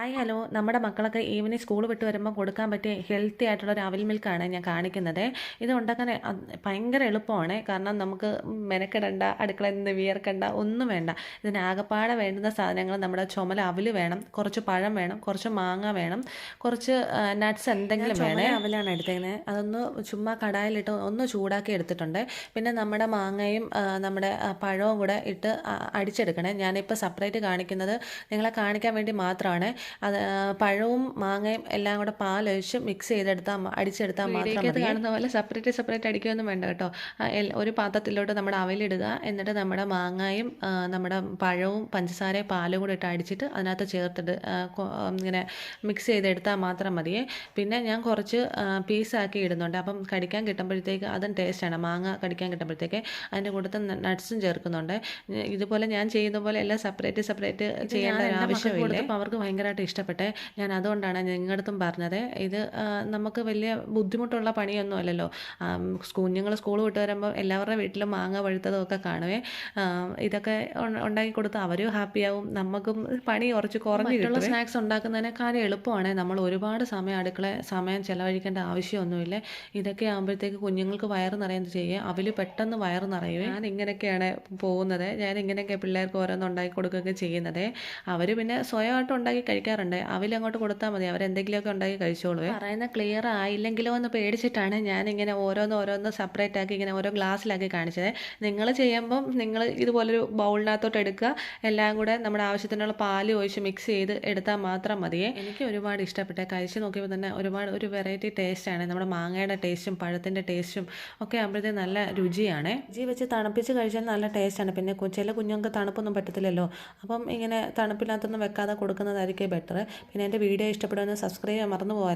Hi hello നമ്മുടെ മക്കളൊക്കെ evening school വിട്ട് വരുമ്പോൾ കൊടുക്കാൻ പറ്റിയ ഹെൽത്തി ആയിട്ടുള്ള ഒരു അവിൽ മിൽക്കാണ് ഞാൻ കാണിക്കുന്നത്. ഇത് ഉണ്ടാക്കാൻ ഭയങ്കര എളുപ്പമാണ്. കാരണം നമുക്ക് മെനക്കെടണ്ട, അടുക്കളയിൽ നിന്ന് വിയർക്കണ്ട, ഒന്നും വേണ്ട. ഇതിന് ആകപ്പാടെ വേണ്ടുന്ന സാധനങ്ങൾ നമ്മുടെ ചുമല അവിൽ വേണം, കുറച്ച് പഴം വേണം, കുറച്ച് മാങ്ങ വേണം, കുറച്ച് നട്ട്സ് എന്തെങ്കിലും വേണേ. അവിലാണ് എടുത്തേക്കുന്നത്. അതൊന്ന് ചുമ്മാ കടായിലിട്ട് ഒന്ന് ചൂടാക്കി എടുത്തിട്ടുണ്ട്. പിന്നെ നമ്മുടെ മാങ്ങയും നമ്മുടെ പഴവും കൂടെ ഇട്ട് അടിച്ചെടുക്കണേ. ഞാനിപ്പോൾ സെപ്പറേറ്റ് കാണിക്കുന്നത് നിങ്ങളെ കാണിക്കാൻ വേണ്ടി മാത്രമാണ്. അത് പഴവും മാങ്ങയും എല്ലാം കൂടെ പാലൊഴിച്ച് മിക്സ് ചെയ്തെടുത്താൽ അടിച്ചെടുത്താൽ മാത്രം മതി. കാണുന്ന പോലെ സെപ്പറേറ്റ് അടിക്കുകയൊന്നും വേണ്ട കേട്ടോ. ഒരു പാത്രത്തിലോട്ട് നമ്മുടെ അവലിടുക, എന്നിട്ട് നമ്മുടെ മാങ്ങയും നമ്മുടെ പഴവും പഞ്ചസാരയും പാലും കൂടെ ഇട്ട് അടിച്ചിട്ട് അതിനകത്ത് ചേർത്തിട്ട് ഇങ്ങനെ മിക്സ് ചെയ്തെടുത്താൽ മാത്രം മതിയേ. പിന്നെ ഞാൻ കുറച്ച് പീസാക്കി ഇടുന്നുണ്ട്. അപ്പം കടിക്കാൻ കിട്ടുമ്പോഴത്തേക്ക് അതും ടേസ്റ്റാണ്. മാങ്ങ കടിക്കാൻ കിട്ടുമ്പോഴത്തേക്ക് അതിൻ്റെ കൂട്ടത്തിൽ നട്ട്സും ചേർക്കുന്നുണ്ട്. ഇതുപോലെ ഞാൻ ചെയ്യുന്ന പോലെ എല്ലാം സെപ്പറേറ്റ് ചെയ്യേണ്ട ഒരു ആവശ്യമില്ല. അപ്പോൾ അവർക്ക് ഭയങ്കരമായിട്ട് ഇഷ്ടപ്പെട്ടെ. ഞാൻ അതുകൊണ്ടാണ് നിങ്ങളുടെ അടുത്തും പറഞ്ഞത്. ഇത് നമുക്ക് വലിയ ബുദ്ധിമുട്ടുള്ള പണിയൊന്നും അല്ലല്ലോ. കുഞ്ഞുങ്ങൾ സ്കൂൾ വിട്ട് വരുമ്പോൾ എല്ലാവരുടെ വീട്ടിലും മാങ്ങ പഴുത്തതും ഒക്കെ കാണുവേ. ഇതൊക്കെ ഉണ്ടാക്കി കൊടുത്താൽ അവരും ഹാപ്പിയാവും, നമുക്കും പണി കുറച്ച് കുറഞ്ഞ് കിട്ടും. സ്നാക്സ് ഉണ്ടാക്കുന്നതിനേക്കാളും എളുപ്പമാണ്. നമ്മൾ ഒരുപാട് സമയം ചിലവഴിക്കേണ്ട ആവശ്യമൊന്നുമില്ല. ഇതൊക്കെ ആകുമ്പോഴത്തേക്ക് കുഞ്ഞുങ്ങൾക്ക് വയറ് നിറയുന്നത് ചെയ്യുക. അവൽ പെട്ടെന്ന് വയറ് നിറയുവേ. ഞാൻ ഇങ്ങനെയൊക്കെയാണ് പോകുന്നത്. ഞാൻ ഇങ്ങനെയൊക്കെ പിള്ളേർക്ക് ഓരോന്ന് ഉണ്ടാക്കി കൊടുക്കുകയൊക്കെ ചെയ്യുന്നത്. അവർ പിന്നെ സ്വയമായിട്ട് ഉണ്ടാക്കി കഴിക്കാറുണ്ട്. അവലങ്ങോട്ട് കൊടുത്താൽ മതി, അവരെന്തെങ്കിലുമൊക്കെ ഉണ്ടാക്കി കഴിച്ചോളൂ. പറയുന്ന ക്ലിയർ ആയില്ലെങ്കിലോ എന്ന് പേടിച്ചിട്ടാണ് ഞാനിങ്ങനെ ഓരോന്ന് സെപ്പറേറ്റ് ആക്കി ഇങ്ങനെ ഓരോ ഗ്ലാസ്സിലാക്കി കാണിച്ചത്. നിങ്ങൾ ചെയ്യുമ്പം നിങ്ങൾ ഇതുപോലൊരു ബൗളിനകത്തോട്ട് എടുക്കുക. എല്ലാം കൂടെ നമ്മുടെ ആവശ്യത്തിനുള്ള പാല് ഒഴിച്ച് മിക്സ് ചെയ്ത് എടുത്താൽ മാത്രം മതിയേ. എനിക്ക് ഒരുപാട് ഇഷ്ടപ്പെട്ടെ. കഴിച്ച് നോക്കിയപ്പോൾ തന്നെ ഒരു വെറൈറ്റി ടേസ്റ്റാണ്. നമ്മുടെ മാങ്ങയുടെ ടേസ്റ്റും പഴത്തിൻ്റെ ടേസ്റ്റും ഒക്കെ ആകുമ്പോഴത്തേക്ക് നല്ല രുചിയാണ്. രുചി വെച്ച് തണുപ്പിച്ച് കഴിച്ചാൽ നല്ല ടേസ്റ്റാണ്. പിന്നെ ചില കുഞ്ഞുങ്ങൾക്ക് തണുപ്പൊന്നും പറ്റത്തില്ലല്ലോ. അപ്പം ഇങ്ങനെ തണുപ്പിനകത്തൊന്നും വെക്കാതെ കൊടുക്കുന്നതായിരിക്കും ബെറ്റർ. പിന്നെ എൻ്റെ വീഡിയോ ഇഷ്ടപ്പെടുമെന്ന് സബ്സ്ക്രൈബ് ചെയ്യാൻ മറന്നു പോകാം.